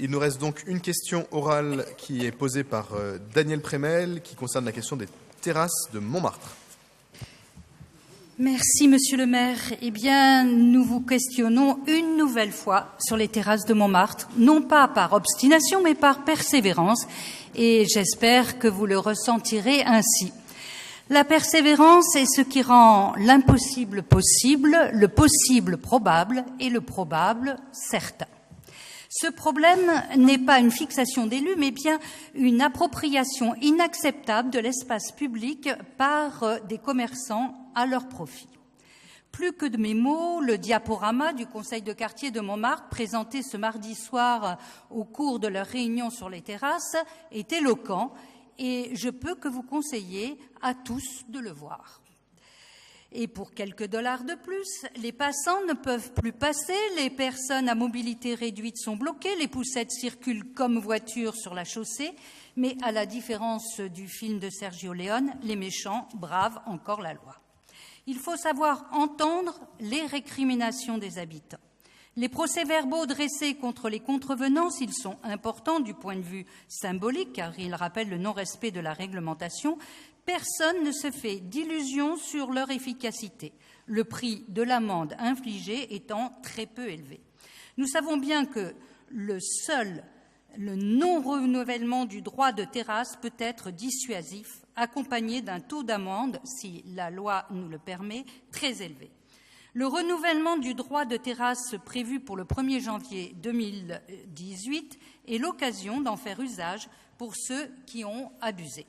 Il nous reste donc une question orale qui est posée par Daniel Prémel, qui concerne la question des terrasses de Montmartre. Merci, Monsieur le maire. Eh bien, nous vous questionnons une nouvelle fois sur les terrasses de Montmartre, non pas par obstination, mais par persévérance, et j'espère que vous le ressentirez ainsi. La persévérance est ce qui rend l'impossible possible, le possible probable et le probable certain. Ce problème n'est pas une fixation d'élus, mais bien une appropriation inacceptable de l'espace public par des commerçants à leur profit. Plus que de mes mots, le diaporama du conseil de quartier de Montmartre, présenté ce mardi soir au cours de leur réunion sur les terrasses, est éloquent et je peux que vous conseiller à tous de le voir. Et pour quelques dollars de plus, les passants ne peuvent plus passer, les personnes à mobilité réduite sont bloquées, les poussettes circulent comme voitures sur la chaussée, mais à la différence du film de Sergio Leone, les méchants bravent encore la loi. Il faut savoir entendre les récriminations des habitants. Les procès-verbaux dressés contre les contrevenants, s'ils sont importants du point de vue symbolique, car ils rappellent le non-respect de la réglementation, personne ne se fait d'illusions sur leur efficacité, le prix de l'amende infligée étant très peu élevé. Nous savons bien que le non-renouvellement du droit de terrasse peut être dissuasif, accompagné d'un taux d'amende, si la loi nous le permet, très élevé. Le renouvellement du droit de terrasse prévu pour le 1er janvier 2018 est l'occasion d'en faire usage pour ceux qui ont abusé.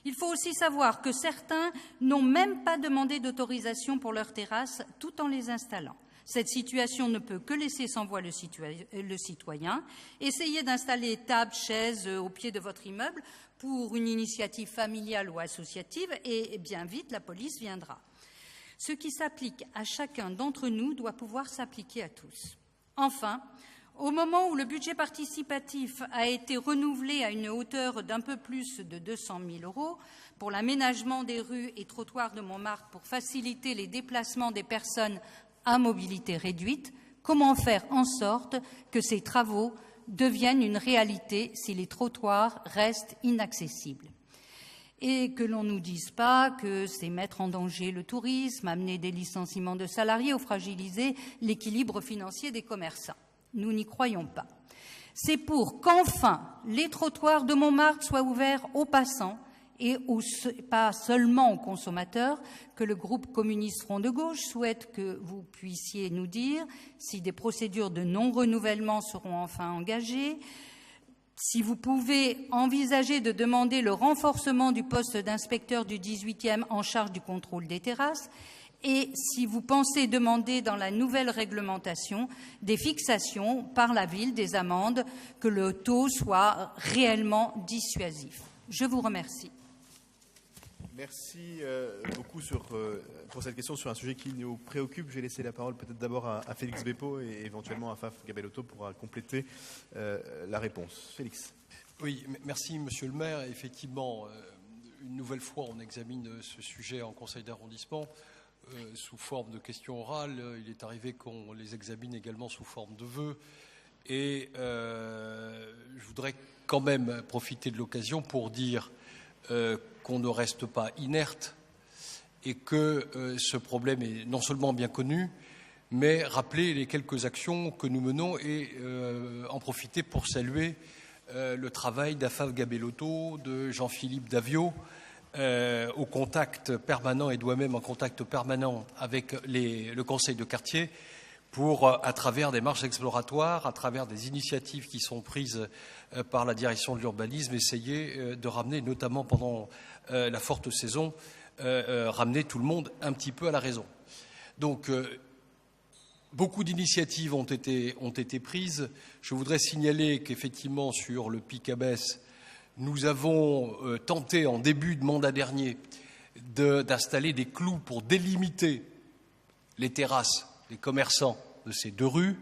Il faut aussi savoir que certains n'ont même pas demandé d'autorisation pour leurs terrasses tout en les installant. Cette situation ne peut que laisser sans voix le citoyen. Essayez d'installer tables, chaises au pied de votre immeuble pour une initiative familiale ou associative et bien vite la police viendra. Ce qui s'applique à chacun d'entre nous doit pouvoir s'appliquer à tous. Enfin, au moment où le budget participatif a été renouvelé à une hauteur d'un peu plus de 200 000 € pour l'aménagement des rues et trottoirs de Montmartre pour faciliter les déplacements des personnes à mobilité réduite, comment faire en sorte que ces travaux deviennent une réalité si les trottoirs restent inaccessibles ? Et que l'on ne nous dise pas que c'est mettre en danger le tourisme, amener des licenciements de salariés ou fragiliser l'équilibre financier des commerçants. Nous n'y croyons pas. C'est pour qu'enfin les trottoirs de Montmartre soient ouverts aux passants et pas seulement aux consommateurs que le groupe communiste Front de Gauche souhaite que vous puissiez nous dire si des procédures de non-renouvellement seront enfin engagées, si vous pouvez envisager de demander le renforcement du poste d'inspecteur du 18e en charge du contrôle des terrasses et si vous pensez demander dans la nouvelle réglementation des fixations par la ville des amendes, que le taux soit réellement dissuasif. Je vous remercie. Merci beaucoup pour cette question sur un sujet qui nous préoccupe. Je vais laisser la parole peut-être d'abord à Félix Bépeau et éventuellement à Faf Gabellotto pour compléter la réponse. Félix. Oui, merci Monsieur le maire. Effectivement, une nouvelle fois, on examine ce sujet en conseil d'arrondissement sous forme de questions orales. Il est arrivé qu'on les examine également sous forme de vœux. Et je voudrais quand même profiter de l'occasion pour dire qu'on ne reste pas inerte et que ce problème est non seulement bien connu, mais rappeler les quelques actions que nous menons et en profiter pour saluer le travail d'Afaf Gabellotto, de Jean-Philippe Davio, au contact permanent et moi-même en contact permanent avec le conseil de quartier pour, à travers des marches exploratoires, à travers des initiatives qui sont prises par la direction de l'urbanisme, essayer de ramener, notamment pendant la forte saison, ramener tout le monde un petit peu à la raison. Donc, beaucoup d'initiatives ont été prises. Je voudrais signaler qu'effectivement, sur le pic à baisse, nous avons tenté en début de mandat dernier d'installer des clous pour délimiter les terrasses des commerçants de ces deux rues.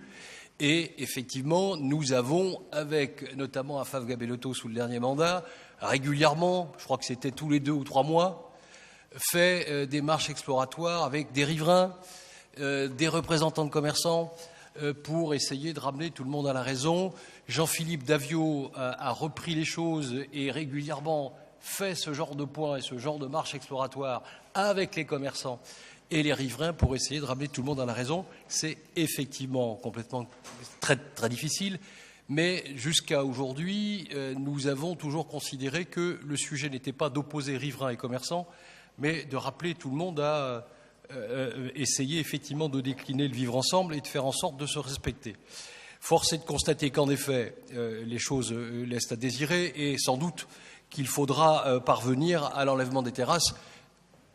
Et effectivement, nous avons, avec notamment Afaf Gabellotto sous le dernier mandat, régulièrement, je crois que c'était tous les 2 ou 3 mois, fait des marches exploratoires avec des riverains, des représentants de commerçants, pour essayer de ramener tout le monde à la raison. Jean-Philippe Davio a repris les choses et régulièrement fait ce genre de point et ce genre de marche exploratoire avec les commerçants et les riverains pour essayer de ramener tout le monde à la raison. C'est effectivement complètement très, très difficile, mais jusqu'à aujourd'hui, nous avons toujours considéré que le sujet n'était pas d'opposer riverains et commerçants, mais de rappeler tout le monde à essayer effectivement de décliner le vivre ensemble et de faire en sorte de se respecter. Force est de constater qu'en effet, les choses laissent à désirer et sans doute qu'il faudra parvenir à l'enlèvement des terrasses.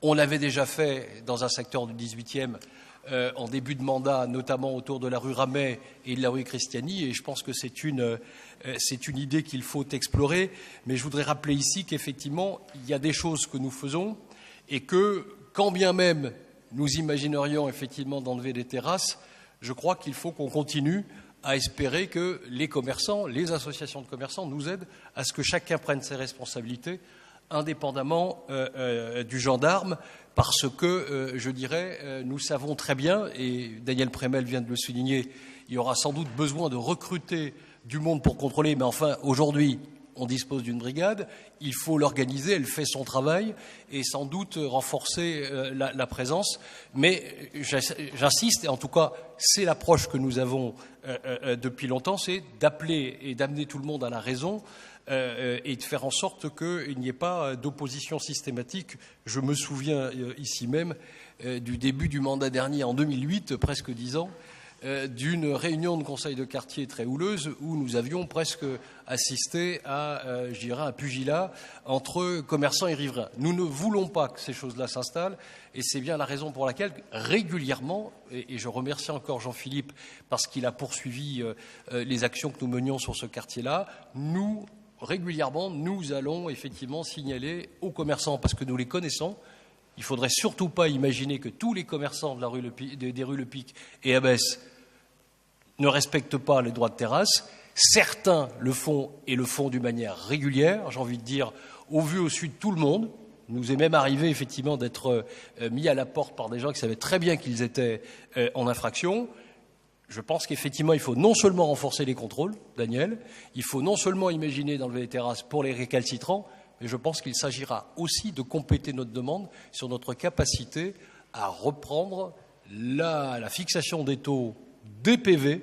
On l'avait déjà fait dans un secteur du 18e en début de mandat, notamment autour de la rue Ramet et de la rue Christiani, et je pense que c'est une idée qu'il faut explorer. Mais je voudrais rappeler ici qu'effectivement, il y a des choses que nous faisons et que, quand bien même nous imaginerions effectivement d'enlever des terrasses, je crois qu'il faut qu'on continue à espérer que les commerçants, les associations de commerçants nous aident à ce que chacun prenne ses responsabilités, indépendamment du gendarme, parce que, je dirais, nous savons très bien, et Daniel Prémel vient de le souligner, il y aura sans doute besoin de recruter du monde pour contrôler, mais enfin, aujourd'hui, on dispose d'une brigade, il faut l'organiser, elle fait son travail, et sans doute renforcer la présence. Mais j'insiste, et en tout cas, c'est l'approche que nous avons depuis longtemps, c'est d'appeler et d'amener tout le monde à la raison, et de faire en sorte qu'il n'y ait pas d'opposition systématique. Je me souviens ici même du début du mandat dernier, en 2008, presque 10 ans, d'une réunion de conseil de quartier très houleuse où nous avions presque assisté à, je dirais, un pugilat entre commerçants et riverains. Nous ne voulons pas que ces choses-là s'installent et c'est bien la raison pour laquelle régulièrement, et je remercie encore Jean-Philippe parce qu'il a poursuivi les actions que nous menions sur ce quartier-là, régulièrement, nous allons effectivement signaler aux commerçants, parce que nous les connaissons. Il ne faudrait surtout pas imaginer que tous les commerçants de la rue des rues Le Pic et Abbesse ne respectent pas les droits de terrasse. Certains le font et le font d'une manière régulière, j'ai envie de dire, au vu au su de tout le monde. Il nous est même arrivé effectivement d'être mis à la porte par des gens qui savaient très bien qu'ils étaient en infraction. Je pense qu'effectivement, il faut non seulement renforcer les contrôles, Daniel, il faut non seulement imaginer d'enlever les terrasses pour les récalcitrants, mais je pense qu'il s'agira aussi de compléter notre demande sur notre capacité à reprendre la fixation des taux des PV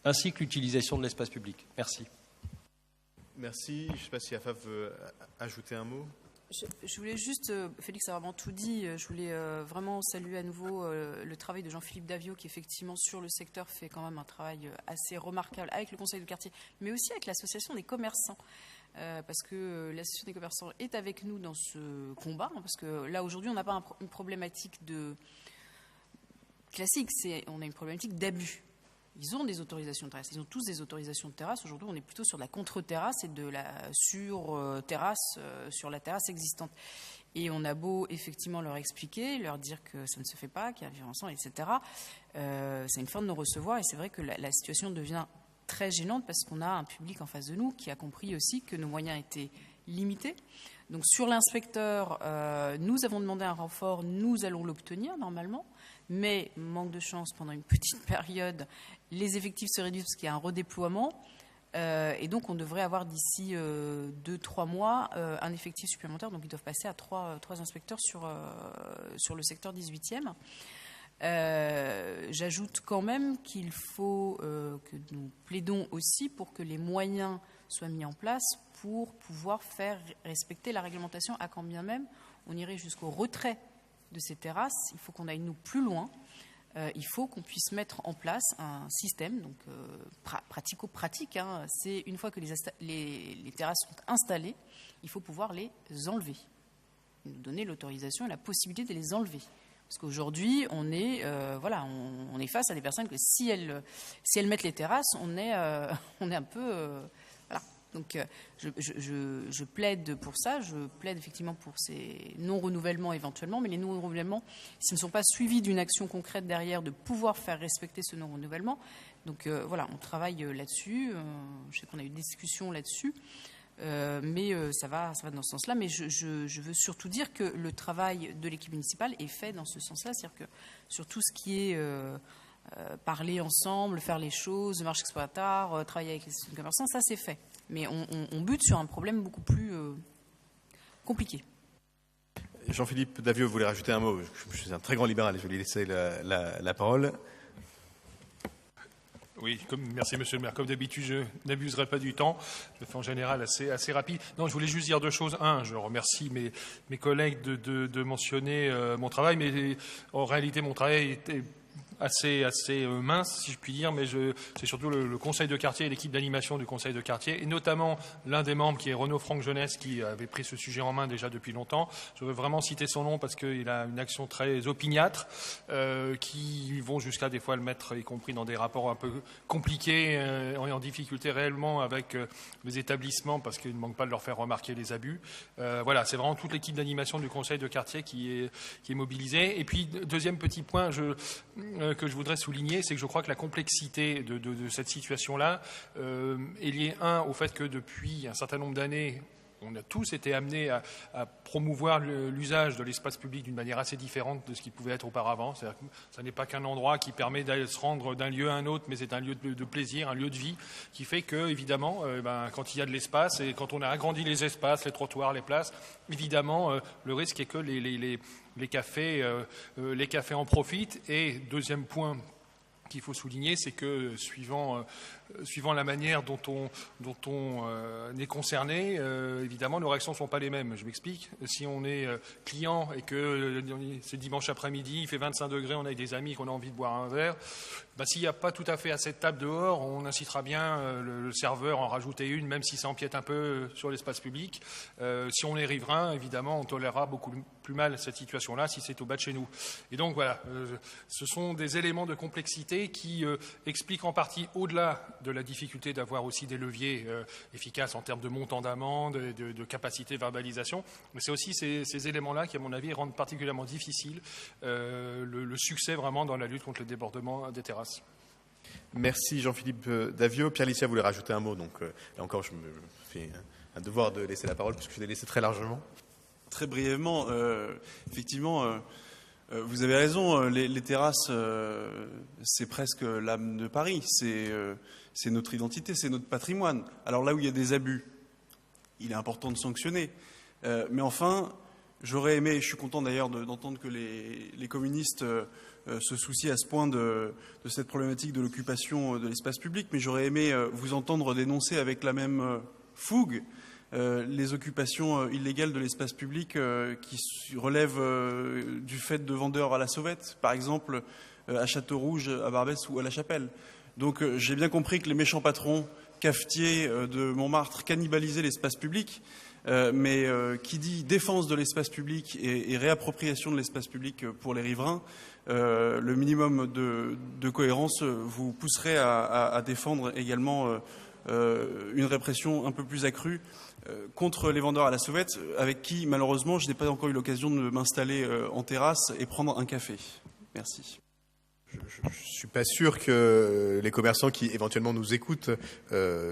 ainsi que l'utilisation de l'espace public. Merci. Merci. Je ne sais pas si Afaf veut ajouter un mot. Je voulais juste, Félix a vraiment tout dit, je voulais vraiment saluer à nouveau le travail de Jean-Philippe Davio qui effectivement sur le secteur fait quand même un travail assez remarquable avec le conseil de quartier, mais aussi avec l'association des commerçants. Parce que l'association des commerçants est avec nous dans ce combat, parce que là aujourd'hui on n'a pas une problématique classique, on a une problématique d'abus. Ils ont des autorisations de terrasse, ils ont tous des autorisations de terrasse. Aujourd'hui, on est plutôt sur de la contre-terrasse et de la sur-terrasse, sur la terrasse existante. Et on a beau effectivement leur expliquer, leur dire que ça ne se fait pas, qu'il y a un vivre ensemble, etc. C'est une fin de non-recevoir et c'est vrai que la situation devient très gênante parce qu'on a un public en face de nous qui a compris aussi que nos moyens étaient limités. Donc sur l'inspecteur, nous avons demandé un renfort, nous allons l'obtenir normalement. Mais, manque de chance, pendant une petite période, les effectifs se réduisent parce qu'il y a un redéploiement. Et donc, on devrait avoir d'ici 2-3 mois un effectif supplémentaire. Donc, ils doivent passer à 3 inspecteurs sur le secteur 18e. J'ajoute quand même qu'il faut que nous plaidons aussi pour que les moyens soient mis en place pour pouvoir faire respecter la réglementation, à quand bien même on irait jusqu'au retrait de ces terrasses. Il faut qu'on aille nous plus loin. Il faut qu'on puisse mettre en place un système, donc pratico-pratique. C'est une fois que les terrasses sont installées, il faut pouvoir les enlever. Nous donner l'autorisation et la possibilité de les enlever. Parce qu'aujourd'hui, on est face à des personnes que si elles mettent les terrasses, on est un peu Donc je plaide pour ça, je plaide effectivement pour ces non-renouvellements éventuellement, mais les non-renouvellements, s'ils ne sont pas suivis d'une action concrète derrière, de pouvoir faire respecter ce non-renouvellement. Donc on travaille là-dessus, je sais qu'on a eu des discussions là-dessus, mais ça va dans ce sens-là. Mais je veux surtout dire que le travail de l'équipe municipale est fait dans ce sens-là, c'est-à-dire que sur tout ce qui est parler ensemble, faire les choses, le marché exploitatoire, travailler avec les commerçants, ça c'est fait. Mais on bute sur un problème beaucoup plus compliqué. Jean-Philippe Daviau voulait rajouter un mot. Je suis un très grand libéral, je vais lui laisser la parole. Oui, merci Monsieur le maire. Comme d'habitude, je n'abuserai pas du temps. Je fais en général assez rapide. Non, je voulais juste dire deux choses. Un, je remercie mes collègues de mentionner mon travail, mais en réalité, mon travail était assez mince, si je puis dire, mais c'est surtout le conseil de quartier et l'équipe d'animation du conseil de quartier, et notamment l'un des membres qui est Renaud Franck Jeunesse, qui avait pris ce sujet en main déjà depuis longtemps. Je veux vraiment citer son nom parce qu'il a une action très opiniâtre, qui vont jusqu'à des fois le mettre, y compris dans des rapports un peu compliqués, en difficulté réellement avec les établissements, parce qu'il ne manque pas de leur faire remarquer les abus. Voilà, c'est vraiment toute l'équipe d'animation du conseil de quartier qui est mobilisée. Et puis, deuxième petit point, que je voudrais souligner, c'est que je crois que la complexité de cette situation-là est liée, au fait que depuis un certain nombre d'années, on a tous été amenés à promouvoir l'usage de l'espace public d'une manière assez différente de ce qu'il pouvait être auparavant. C'est-à-dire que ça n'est pas qu'un endroit qui permet de se rendre d'un lieu à un autre, mais c'est un lieu de plaisir, un lieu de vie, qui fait que, évidemment, quand il y a de l'espace et quand on a agrandi les espaces, les trottoirs, les places, évidemment, le risque est que les cafés en profitent. Et deuxième point qu'il faut souligner, c'est que suivant la manière dont on est concerné, évidemment, nos réactions ne sont pas les mêmes. Je m'explique. Si on est client et que c'est dimanche après-midi, il fait 25 degrés, on a des amis, qu'on a envie de boire un verre, s'il n'y a pas tout à fait assez de table dehors, on incitera bien le serveur à en rajouter une, même si ça empiète un peu sur l'espace public. Si on est riverain, évidemment, on tolérera beaucoup plus mal cette situation-là si c'est au bas de chez nous. Et donc voilà, ce sont des éléments de complexité qui expliquent en partie, au-delà de la difficulté d'avoir aussi des leviers efficaces en termes de montant d'amende, de capacité de verbalisation, mais c'est aussi ces éléments-là qui, à mon avis, rendent particulièrement difficile le succès vraiment dans la lutte contre le débordement des terrasses. Merci Jean-Philippe Daviau. Pierre Licia voulait rajouter un mot, donc là encore je me fais un devoir de laisser la parole puisque je l'ai laissé très largement. Très brièvement, effectivement, vous avez raison, les terrasses, c'est presque l'âme de Paris, c'est notre identité, c'est notre patrimoine. Alors là où il y a des abus, il est important de sanctionner. Mais enfin, j'aurais aimé, je suis content d'ailleurs d'entendre que les communistes se soucient à ce point de cette problématique de l'occupation de l'espace public, mais j'aurais aimé vous entendre dénoncer avec la même fougue les occupations illégales de l'espace public qui relèvent du fait de vendeurs à la sauvette, par exemple à Château-Rouge, à Barbès ou à La Chapelle. Donc j'ai bien compris que les méchants patrons cafetiers de Montmartre cannibalisaient l'espace public, mais qui dit défense de l'espace public et réappropriation de l'espace public pour les riverains, le minimum de cohérence vous pousserait à défendre également une répression un peu plus accrue contre les vendeurs à la sauvette, avec qui, malheureusement, je n'ai pas encore eu l'occasion de m'installer en terrasse et prendre un café. Merci. Je ne suis pas sûr que les commerçants qui éventuellement nous écoutent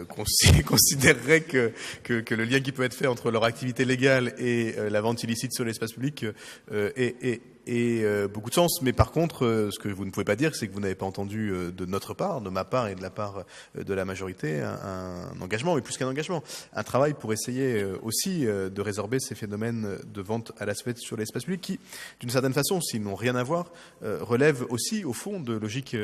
considéreraient que le lien qui peut être fait entre leur activité légale et la vente illicite sur l'espace public est beaucoup de sens. Mais par contre, ce que vous ne pouvez pas dire, c'est que vous n'avez pas entendu de notre part, de ma part et de la part de la majorité, un engagement, et plus qu'un engagement, un travail pour essayer aussi de résorber ces phénomènes de vente à la sauvette sur l'espace public qui, d'une certaine façon, s'ils n'ont rien à voir, relèvent aussi, au fond, de logiques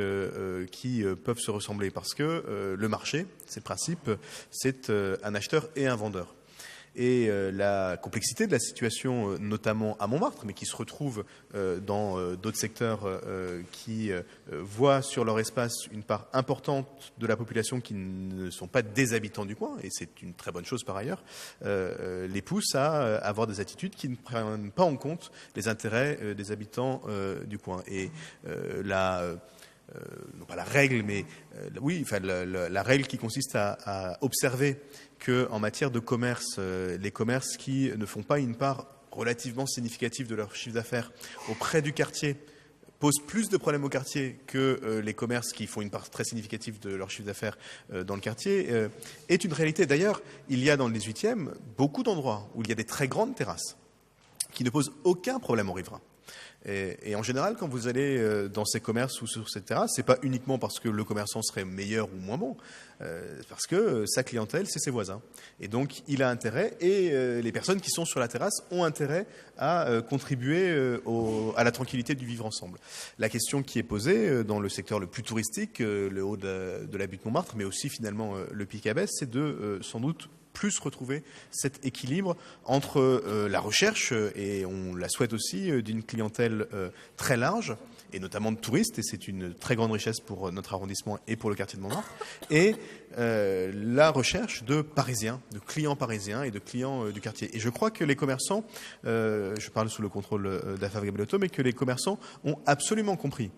qui peuvent se ressembler. Parce que le marché, c'est le principe, c'est un acheteur et un vendeur. Et la complexité de la situation, notamment à Montmartre, mais qui se retrouve dans d'autres secteurs qui voient sur leur espace une part importante de la population qui ne sont pas des habitants du coin, et c'est une très bonne chose par ailleurs, les pousse à avoir des attitudes qui ne prennent pas en compte les intérêts des habitants du coin. Et non pas la règle, mais la règle qui consiste à observer qu'en matière de commerce, les commerces qui ne font pas une part relativement significative de leur chiffre d'affaires auprès du quartier posent plus de problèmes au quartier que les commerces qui font une part très significative de leur chiffre d'affaires dans le quartier, est une réalité. D'ailleurs, il y a dans le 18e beaucoup d'endroits où il y a des très grandes terrasses qui ne posent aucun problème aux riverains. Et en général, quand vous allez dans ces commerces ou sur ces terrasses, c'est pas uniquement parce que le commerçant serait meilleur ou moins bon, parce que sa clientèle, c'est ses voisins. Et donc, il a intérêt, et les personnes qui sont sur la terrasse ont intérêt à contribuer à la tranquillité du vivre ensemble. La question qui est posée dans le secteur le plus touristique, le haut de la butte Montmartre, mais aussi finalement le Pic-à-Besse, c'est de sans doute plus retrouver cet équilibre entre la recherche, et on la souhaite aussi, d'une clientèle très large, et notamment de touristes, et c'est une très grande richesse pour notre arrondissement et pour le quartier de Montmartre, et la recherche de Parisiens, de clients parisiens et de clients du quartier. Et je crois que les commerçants, je parle sous le contrôle d'Afaf Gabellotto, mais que les commerçants ont absolument compris,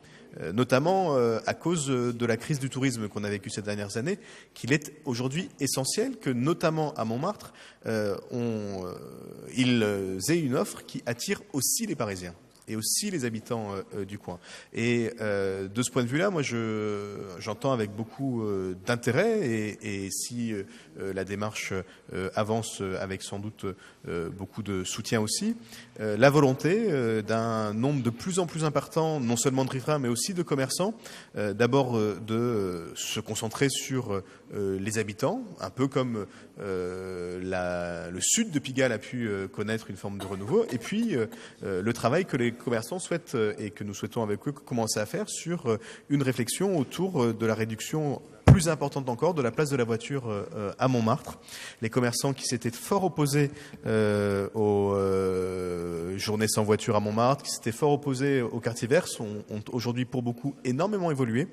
notamment à cause de la crise du tourisme qu'on a vécue ces dernières années, qu'il est aujourd'hui essentiel que, notamment à Montmartre, ils aient une offre qui attire aussi les Parisiens et aussi les habitants du coin. Et de ce point de vue-là, moi, j'entends avec beaucoup d'intérêt, et si la démarche avance avec sans doute beaucoup de soutien aussi, la volonté d'un nombre de plus en plus important, non seulement de riverains, mais aussi de commerçants, d'abord de se concentrer sur les habitants, un peu comme le sud de Pigalle a pu connaître une forme de renouveau, et puis le travail que les commerçants souhaitent, et que nous souhaitons avec eux commencer à faire, sur une réflexion autour de la réduction plus importante encore de la place de la voiture à Montmartre. Les commerçants qui s'étaient fort opposés aux journées sans voiture à Montmartre, qui s'étaient fort opposés au quartier vert, ont aujourd'hui pour beaucoup énormément évolué,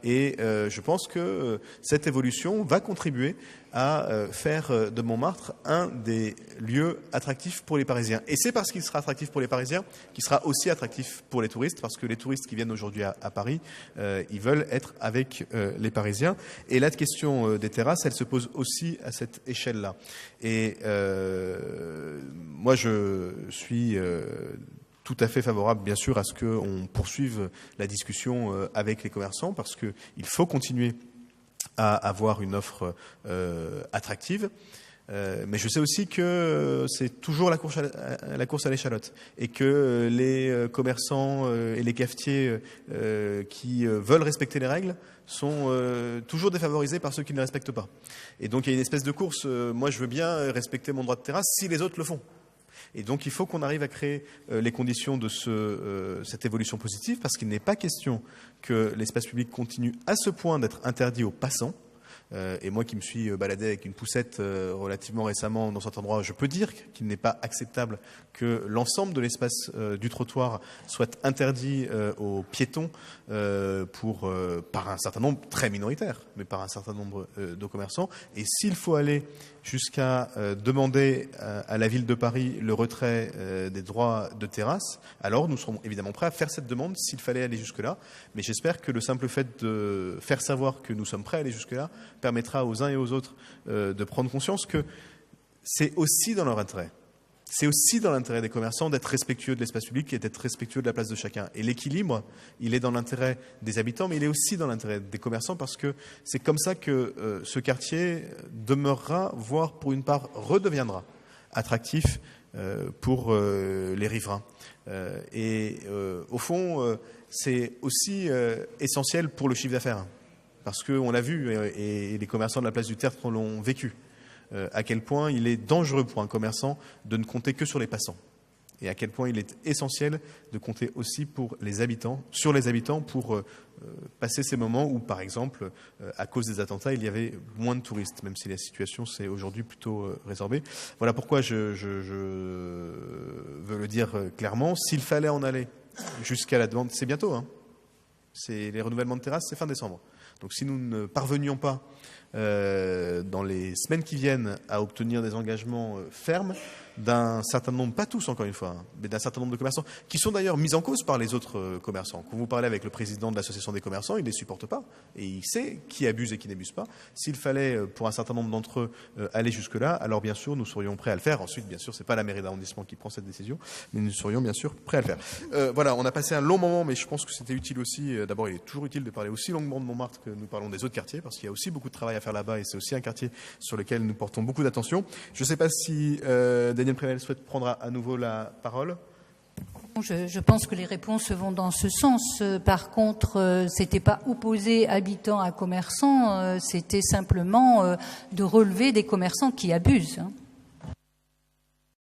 et je pense que cette évolution va contribuer à faire de Montmartre un des lieux attractifs pour les Parisiens. Et c'est parce qu'il sera attractif pour les Parisiens qu'il sera aussi attractif pour les touristes, parce que les touristes qui viennent aujourd'hui à Paris, ils veulent être avec les Parisiens. Et la question des terrasses, elle se pose aussi à cette échelle-là. Et moi, je suis tout à fait favorable, bien sûr, à ce qu'on poursuive la discussion avec les commerçants, parce qu'il faut continuer à avoir une offre attractive. Mais je sais aussi que c'est toujours la course à l'échalote, et que les commerçants et les cafetiers qui veulent respecter les règles sont toujours défavorisés par ceux qui ne les respectent pas. Et donc il y a une espèce de course. Moi, je veux bien respecter mon droit de terrasse si les autres le font. Et donc il faut qu'on arrive à créer les conditions de cette évolution positive, parce qu'il n'est pas question que l'espace public continue à ce point d'être interdit aux passants. Et moi qui me suis baladé avec une poussette relativement récemment dans cet endroit, je peux dire qu'il n'est pas acceptable que l'ensemble de l'espace du trottoir soit interdit aux piétons par un certain nombre, très minoritaire, mais par un certain nombre de commerçants. Et s'il faut aller jusqu'à demander à la ville de Paris le retrait des droits de terrasse, alors nous serons évidemment prêts à faire cette demande s'il fallait aller jusque-là. Mais j'espère que le simple fait de faire savoir que nous sommes prêts à aller jusque-là permettra aux uns et aux autres de prendre conscience que c'est aussi dans leur intérêt. C'est aussi dans l'intérêt des commerçants d'être respectueux de l'espace public et d'être respectueux de la place de chacun. Et l'équilibre, il est dans l'intérêt des habitants, mais il est aussi dans l'intérêt des commerçants, parce que c'est comme ça que ce quartier demeurera, voire pour une part redeviendra attractif pour les riverains. Et au fond, c'est aussi essentiel pour le chiffre d'affaires, parce qu'on l'a vu, et les commerçants de la place du Tertre l'ont vécu, à quel point il est dangereux pour un commerçant de ne compter que sur les passants, et à quel point il est essentiel de compter aussi sur les habitants pour passer ces moments où, par exemple, à cause des attentats, il y avait moins de touristes, même si la situation s'est aujourd'hui plutôt résorbée. Voilà pourquoi je veux le dire clairement. S'il fallait en aller jusqu'à la demande, c'est bientôt, c'est les renouvellements de terrasses, c'est fin décembre. Donc si nous ne parvenions pas dans les semaines qui viennent à obtenir des engagements fermes d'un certain nombre, pas tous encore une fois, mais d'un certain nombre de commerçants, qui sont d'ailleurs mis en cause par les autres commerçants. Quand vous parlez avec le président de l'association des commerçants, il ne les supporte pas, et il sait qui abuse et qui n'abuse pas. S'il fallait, pour un certain nombre d'entre eux, aller jusque-là, alors bien sûr, nous serions prêts à le faire. Ensuite, bien sûr, c'est pas la mairie d'arrondissement qui prend cette décision, mais nous serions bien sûr prêts à le faire. Voilà, on a passé un long moment, mais je pense que c'était utile aussi. D'abord, il est toujours utile de parler aussi longuement de Montmartre que nous parlons des autres quartiers, parce qu'il y a aussi beaucoup de travail à faire là-bas, et c'est aussi un quartier sur lequel nous portons beaucoup d'attention. Je ne sais pas si Daniel Prével souhaite prendre à nouveau la parole. Je pense que les réponses vont dans ce sens. Par contre, c'était pas opposer habitants à commerçants, c'était simplement de relever des commerçants qui abusent.